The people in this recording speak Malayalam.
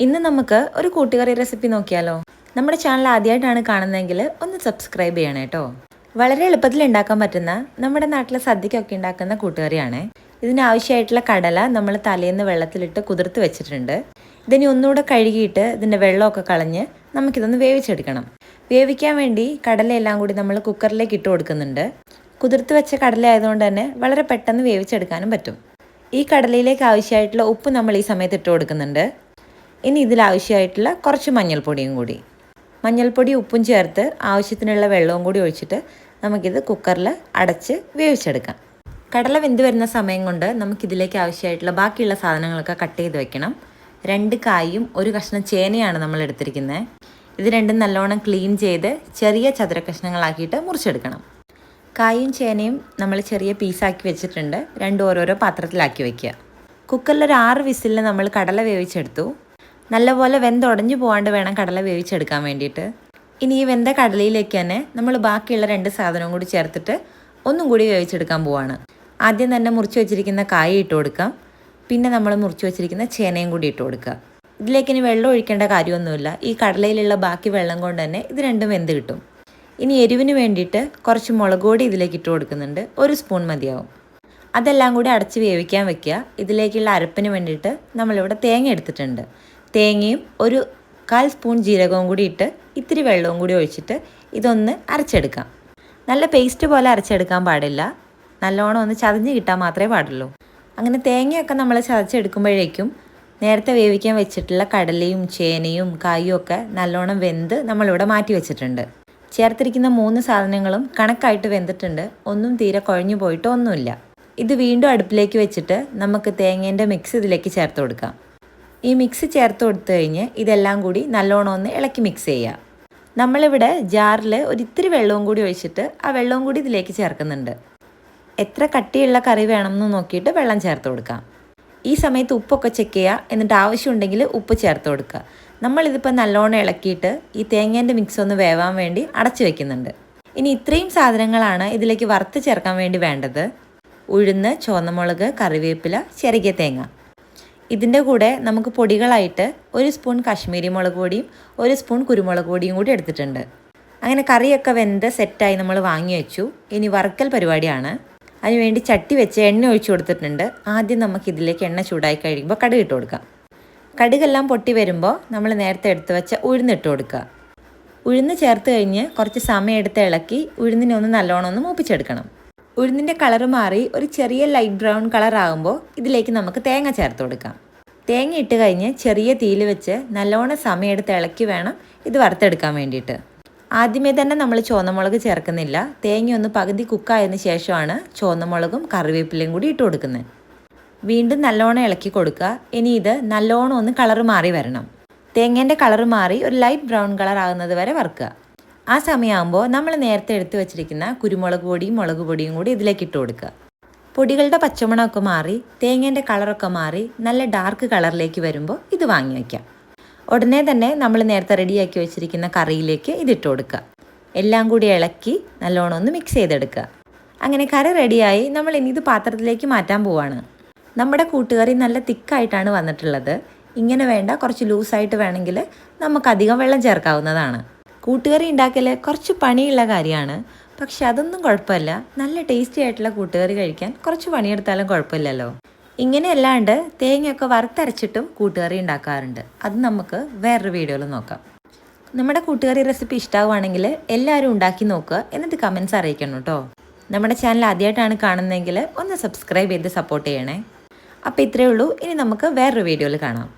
ഇന്ന് നമുക്ക് ഒരു കൂട്ടുകറി റെസിപ്പി നോക്കിയാലോ. നമ്മുടെ ചാനൽ ആദ്യമായിട്ടാണ് കാണുന്നതെങ്കിൽ ഒന്ന് സബ്സ്ക്രൈബ് ചെയ്യണേ കേട്ടോ. വളരെ എളുപ്പത്തിൽ ഉണ്ടാക്കാൻ പറ്റുന്ന നമ്മുടെ നാട്ടിലെ സദ്യക്കൊക്കെ ഉണ്ടാക്കുന്ന കൂട്ടുകറിയാണ്. ഇതിനാവശ്യമായിട്ടുള്ള കടല നമ്മൾ തലേന്ന് വെള്ളത്തിലിട്ട് കുതിർത്ത് വെച്ചിട്ടുണ്ട്. ഇതിനി ഒന്നുകൂടെ കഴുകിയിട്ട് ഇതിൻ്റെ വെള്ളമൊക്കെ കളഞ്ഞ് നമുക്കിതൊന്ന് വേവിച്ചെടുക്കണം. വേവിക്കാൻ വേണ്ടി കടലയെല്ലാം കൂടി നമ്മൾ കുക്കറിലേക്ക് ഇട്ട് കൊടുക്കുന്നുണ്ട്. കുതിർത്ത് വെച്ച കടല ആയതുകൊണ്ട് തന്നെ വളരെ പെട്ടെന്ന് വേവിച്ചെടുക്കാനും പറ്റും. ഈ കടലയിലേക്ക് ആവശ്യമായിട്ടുള്ള ഉപ്പ് നമ്മൾ ഈ സമയത്ത് ഇട്ട് കൊടുക്കുന്നുണ്ട്. ഇനി ഇതിലാവശ്യമായിട്ടുള്ള കുറച്ച് മഞ്ഞൾപ്പൊടിയും കൂടി, മഞ്ഞൾപ്പൊടി ഉപ്പും ചേർത്ത് ആവശ്യത്തിനുള്ള വെള്ളവും കൂടി ഒഴിച്ചിട്ട് നമുക്കിത് കുക്കറിൽ അടച്ച് വേവിച്ചെടുക്കാം. കടല വെന്ത് വരുന്ന സമയം കൊണ്ട് നമുക്കിതിലേക്ക് ആവശ്യമായിട്ടുള്ള ബാക്കിയുള്ള സാധനങ്ങളൊക്കെ കട്ട് ചെയ്ത് വെക്കണം. 2 കായും 1 കഷ്ണം ചേനയാണ് നമ്മൾ എടുത്തിരിക്കുന്നത്. ഇത് രണ്ടും നല്ലോണം ക്ലീൻ ചെയ്ത് ചെറിയ ചതുര കഷ്ണങ്ങളാക്കിയിട്ട് മുറിച്ചെടുക്കണം. കായും ചേനയും നമ്മൾ ചെറിയ പീസാക്കി വെച്ചിട്ടുണ്ട്. രണ്ടും ഓരോരോ പാത്രത്തിലാക്കി വയ്ക്കുക. കുക്കറിൽ ഒരു 6 വിസിലിൽ നമ്മൾ കടല വേവിച്ചെടുത്തു. നല്ലപോലെ വെന്തുടഞ്ഞു പോകാണ്ട് വേണം കടല വേവിച്ചെടുക്കാൻ വേണ്ടിയിട്ട്. ഇനി ഈ വെന്ത കടലയിലേക്ക് തന്നെ നമ്മൾ ബാക്കിയുള്ള 2 സാധനവും കൂടി ചേർത്തിട്ട് ഒന്നും കൂടി വേവിച്ചെടുക്കാൻ പോവാണ്. ആദ്യം തന്നെ മുറിച്ച് വെച്ചിരിക്കുന്ന കായ ഇട്ട് കൊടുക്കാം. പിന്നെ നമ്മൾ മുറിച്ച് വെച്ചിരിക്കുന്ന ചേനയും കൂടി ഇട്ട് കൊടുക്കുക. ഇതിലേക്ക് ഇനി വെള്ളം ഒഴിക്കേണ്ട കാര്യമൊന്നുമില്ല. ഈ കടലയിലുള്ള ബാക്കി വെള്ളം കൊണ്ട് തന്നെ ഇത് രണ്ടും വെന്ത് കിട്ടും. ഇനി എരിവിന് വേണ്ടിയിട്ട് കുറച്ച് മുളക് പൊടി ഇതിലേക്ക് ഇട്ട് കൊടുക്കുന്നുണ്ട്. 1 സ്പൂൺ മതിയാവും. അതെല്ലാം കൂടി അടച്ച് വേവിക്കാൻ വെക്കുക. ഇതിലേക്കുള്ള അരപ്പിന് വേണ്ടിയിട്ട് നമ്മളിവിടെ തേങ്ങ എടുത്തിട്ടുണ്ട്. തേങ്ങയും 1/4 സ്പൂൺ ജീരകവും കൂടി ഇട്ട് ഇത്തിരി വെള്ളവും കൂടി ഒഴിച്ചിട്ട് ഇതൊന്ന് അരച്ചെടുക്കാം. നല്ല പേസ്റ്റ് പോലെ അരച്ചെടുക്കാൻ പാടില്ല. നല്ലോണം ഒന്ന് ചതഞ്ഞ് കിട്ടാൻ മാത്രമേ പാടുള്ളൂ. അങ്ങനെ തേങ്ങയൊക്കെ നമ്മൾ ചതച്ചെടുക്കുമ്പോഴേക്കും നേരത്തെ വേവിക്കാൻ വെച്ചിട്ടുള്ള കടലയും ചേനയും കായും ഒക്കെ നല്ലോണം വെന്ത് നമ്മളിവിടെ മാറ്റി വെച്ചിട്ടുണ്ട്. ചേർത്തിരിക്കുന്ന 3 സാധനങ്ങളും കണക്കായിട്ട് വെന്തിട്ടുണ്ട്. ഒന്നും തീരെ കുഴഞ്ഞു പോയിട്ട് ഒന്നുമില്ല. ഇത് വീണ്ടും അടുപ്പിലേക്ക് വെച്ചിട്ട് നമുക്ക് തേങ്ങേൻ്റെ മിക്സ് ഇതിലേക്ക് ചേർത്ത് കൊടുക്കാം. ഈ മിക്സ് ചേർത്ത് കൊടുത്തു കഴിഞ്ഞ് ഇതെല്ലാം കൂടി നല്ലോണം ഒന്ന് ഇളക്കി മിക്സ് ചെയ്യുക. നമ്മളിവിടെ ജാറിൽ ഒരിത്തിരി വെള്ളവും കൂടി ഒഴിച്ചിട്ട് ആ വെള്ളവും കൂടി ഇതിലേക്ക് ചേർക്കുന്നുണ്ട്. എത്ര കട്ടിയുള്ള കറി വേണമെന്ന് നോക്കിയിട്ട് വെള്ളം ചേർത്ത് കൊടുക്കാം. ഈ സമയത്ത് ഉപ്പൊക്കെ ചെക്ക് ചെയ്യുക. എന്നിട്ട് ആവശ്യമുണ്ടെങ്കിൽ ഉപ്പ് ചേർത്ത് കൊടുക്കുക. നമ്മളിതിപ്പോൾ നല്ലോണം ഇളക്കിയിട്ട് ഈ തേങ്ങേൻ്റെ മിക്സ് ഒന്ന് വേവാൻ വേണ്ടി അടച്ചു വെക്കുന്നുണ്ട്. ഇനി ഇത്രയും സാധനങ്ങളാണ് ഇതിലേക്ക് വറുത്ത് ചേർക്കാൻ വേണ്ടി വേണ്ടത്. ഉഴുന്ന്, ചുവന്നമുളക്, കറിവേപ്പില, ചിരകിയ തേങ്ങ. ഇതിൻ്റെ കൂടെ നമുക്ക് പൊടികളായിട്ട് 1 സ്പൂൺ കാശ്മീരി മുളക് പൊടിയും 1 സ്പൂൺ കുരുമുളക് പൊടിയും കൂടി എടുത്തിട്ടുണ്ട്. അങ്ങനെ കറിയൊക്കെ വെന്ത് സെറ്റായി നമ്മൾ വാങ്ങി വെച്ചു. ഇനി വറുക്കൽ പരിപാടിയാണ്. അതിനുവേണ്ടി ചട്ടി വെച്ച് എണ്ണ ഒഴിച്ചു കൊടുത്തിട്ടുണ്ട്. ആദ്യം നമുക്കിതിലേക്ക് എണ്ണ ചൂടായി കഴിയുമ്പോൾ കടുക് ഇട്ട് കൊടുക്കാം. കടുകെല്ലാം പൊട്ടി വരുമ്പോൾ നമ്മൾ നേരത്തെ എടുത്ത് വെച്ച ഉഴുന്നിട്ട് കൊടുക്കുക. ഉഴുന്ന് ചേർത്ത് കഴിഞ്ഞ് കുറച്ച് സമയം എടുത്ത് ഇളക്കി ഉഴുന്നിനെ ഒന്ന് നല്ലോണം ഒന്ന് മൂപ്പിച്ചെടുക്കണം. ഉഴുന്നിൻ്റെ കളറ് മാറി ഒരു ചെറിയ ലൈറ്റ് ബ്രൗൺ കളർ ആകുമ്പോൾ ഇതിലേക്ക് നമുക്ക് തേങ്ങ ചേർത്ത് കൊടുക്കാം. തേങ്ങ ഇട്ട് കഴിഞ്ഞ് ചെറിയ തീയിൽ വെച്ച് നല്ലോണം സമയമെടുത്ത് ഇളക്കി വേണം ഇത് വറുത്തെടുക്കാൻ വേണ്ടിയിട്ട്. ആദ്യമേ തന്നെ നമ്മൾ ചുവന്നമുളക് ചേർക്കുന്നില്ല. തേങ്ങ ഒന്ന് പകുതി കുക്കായതിന് ശേഷമാണ് ചുവന്നമുളകും കറിവേപ്പിലയും കൂടി ഇട്ട് കൊടുക്കുന്നത്. വീണ്ടും നല്ലോണം ഇളക്കി കൊടുക്കുക. ഇനി ഇത് നല്ലോണം ഒന്ന് കളറ് മാറി വരണം. തേങ്ങേൻ്റെ കളറ് മാറി ഒരു ലൈറ്റ് ബ്രൗൺ കളർ ആകുന്നത് വരെ വറുക്കുക. ആ സമയമാകുമ്പോൾ നമ്മൾ നേരത്തെ എടുത്ത് വെച്ചിരിക്കുന്ന കുരുമുളക് പൊടിയും മുളക് പൊടിയും കൂടി ഇതിലേക്ക് ഇട്ട് കൊടുക്കുക. പൊടികളുടെ പച്ചമണമൊക്കെ മാറി തേങ്ങേൻ്റെ കളറൊക്കെ മാറി നല്ല ഡാർക്ക് കളറിലേക്ക് വരുമ്പോൾ ഇത് വാങ്ങി വയ്ക്കാം. ഉടനെ തന്നെ നമ്മൾ നേരത്തെ റെഡിയാക്കി വെച്ചിരിക്കുന്ന കറിയിലേക്ക് ഇതിട്ട് കൊടുക്കുക. എല്ലാം കൂടി ഇളക്കി നല്ലോണം ഒന്ന് മിക്സ് ചെയ്തെടുക്കുക. അങ്ങനെ കറി റെഡിയായി. നമ്മൾ ഇനി ഇത് പാത്രത്തിലേക്ക് മാറ്റാൻ പോവാണ്. നമ്മുടെ കൂട്ടുകറി നല്ല തിക്കായിട്ടാണ് വന്നിട്ടുള്ളത്. ഇങ്ങനെ വേണ്ട, കുറച്ച് ലൂസായിട്ട് വേണമെങ്കിൽ നമുക്കധികം വെള്ളം ചേർക്കാവുന്നതാണ്. കൂട്ടുകറി ഉണ്ടാക്കൽ കുറച്ച് പണിയുള്ള കാര്യമാണ്. പക്ഷെ അതൊന്നും കുഴപ്പമില്ല. നല്ല ടേസ്റ്റി ആയിട്ടുള്ള കൂട്ടുകറി കഴിക്കാൻ കുറച്ച് പണിയെടുത്താലും കുഴപ്പമില്ലല്ലോ. ഇങ്ങനെ അല്ലാണ്ട് തേങ്ങയൊക്കെ വറുത്തരച്ചിട്ടും കൂട്ടുകറി ഉണ്ടാക്കാറുണ്ട്. അത് നമുക്ക് വേറൊരു വീഡിയോയിൽ നോക്കാം. നമ്മുടെ കൂട്ടുകറി റെസിപ്പി ഇഷ്ടമാവുകയാണെങ്കിൽ എല്ലാവരും ഉണ്ടാക്കി നോക്കുക. എന്നിട്ട് കമൻസ് അറിയിക്കണം കേട്ടോ. നമ്മുടെ ചാനൽ ആദ്യമായിട്ടാണ് കാണുന്നതെങ്കിൽ ഒന്ന് സബ്സ്ക്രൈബ് ചെയ്ത് സപ്പോർട്ട് ചെയ്യണേ. അപ്പോൾ ഇത്രയേ ഉള്ളൂ. ഇനി നമുക്ക് വേറൊരു വീഡിയോയിൽ കാണാം.